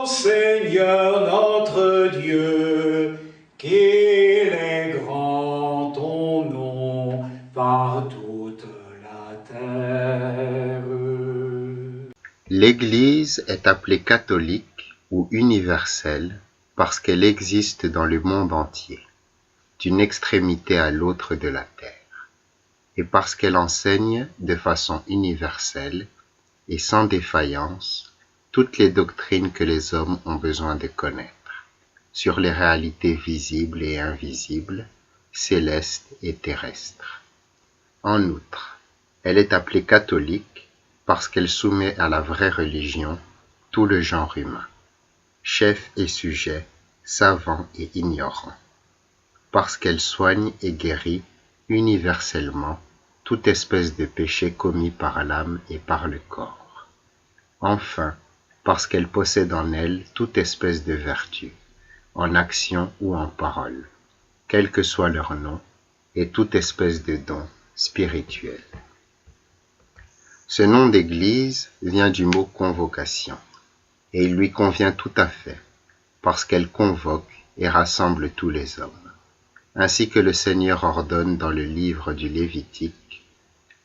Seigneur notre Dieu, qu'il est grand ton nom par toute la terre. L'Église est appelée catholique ou universelle parce qu'elle existe dans le monde entier, d'une extrémité à l'autre de la terre, et parce qu'elle enseigne de façon universelle et sans défaillance toutes les doctrines que les hommes ont besoin de connaître, sur les réalités visibles et invisibles, célestes et terrestres. En outre, elle est appelée catholique parce qu'elle soumet à la vraie religion tout le genre humain, chefs et sujets, savants et ignorants, parce qu'elle soigne et guérit universellement toute espèce de péché commis par l'âme et par le corps. Enfin, parce qu'elle possède en elle toute espèce de vertu, en action ou en parole, quel que soit leur nom, et toute espèce de don spirituel. Ce nom d'église vient du mot convocation, et il lui convient tout à fait, parce qu'elle convoque et rassemble tous les hommes, ainsi que le Seigneur ordonne dans le livre du Lévitique,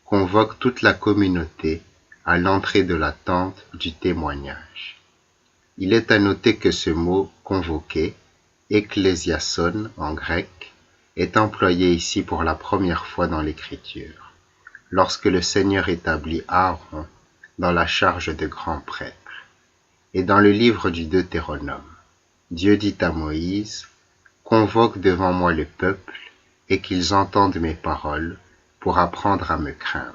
convoque toute la communauté à l'entrée de la tente du témoignage. Il est à noter que ce mot convoquer, ecclésiason en grec, est employé ici pour la première fois dans l'Écriture, lorsque le Seigneur établit Aaron dans la charge de grand prêtre. Et dans le livre du Deutéronome, Dieu dit à Moïse, « Convoque devant moi le peuple, et qu'ils entendent mes paroles, pour apprendre à me craindre. »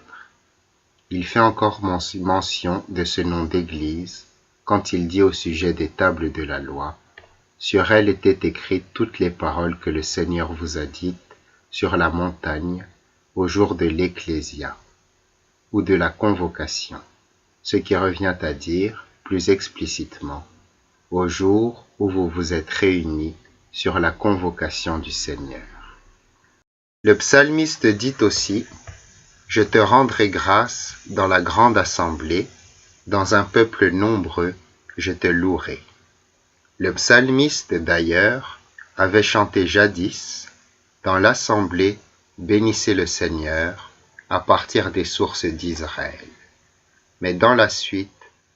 Il fait encore mention de ce nom d'église, quand il dit au sujet des tables de la loi, « Sur elles étaient écrites toutes les paroles que le Seigneur vous a dites sur la montagne, au jour de l'Ecclésia, ou de la convocation, ce qui revient à dire, plus explicitement, au jour où vous vous êtes réunis sur la convocation du Seigneur. » Le psalmiste dit aussi, « Je te rendrai grâce dans la grande assemblée, dans un peuple nombreux, je te louerai. » Le psalmiste, d'ailleurs, avait chanté jadis, dans l'assemblée, bénissez le Seigneur, à partir des sources d'Israël. Mais dans la suite,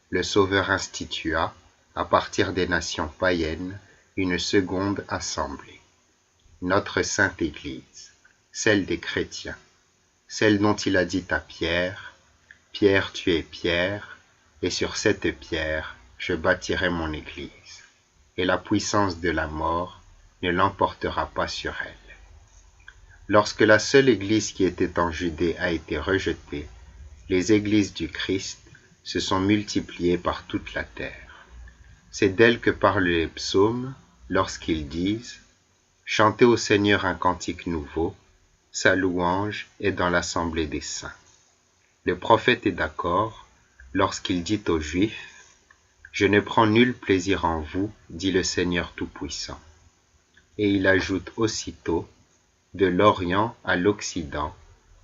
le Sauveur institua, à partir des nations païennes, une seconde assemblée. Notre Sainte Église, celle des chrétiens, celle dont il a dit à Pierre, « Pierre, tu es Pierre, et sur cette pierre, je bâtirai mon Église, et la puissance de la mort ne l'emportera pas sur elle. » Lorsque la seule Église qui était en Judée a été rejetée, les Églises du Christ se sont multipliées par toute la terre. C'est d'elles que parlent les psaumes lorsqu'ils disent « Chantez au Seigneur un cantique nouveau, sa louange est dans l'assemblée des saints. » Le prophète est d'accord lorsqu'il dit aux Juifs « Je ne prends nul plaisir en vous, dit le Seigneur Tout-Puissant. » Et il ajoute aussitôt « De l'Orient à l'Occident,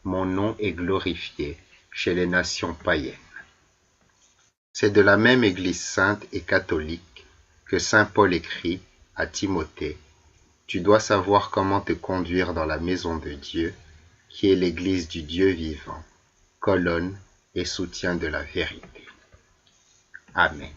mon nom est glorifié chez les nations païennes. » C'est de la même Église sainte et catholique que saint Paul écrit à Timothée, « Tu dois savoir comment te conduire dans la maison de Dieu, qui est l'Église du Dieu vivant, colonne et soutien de la vérité. » Amen.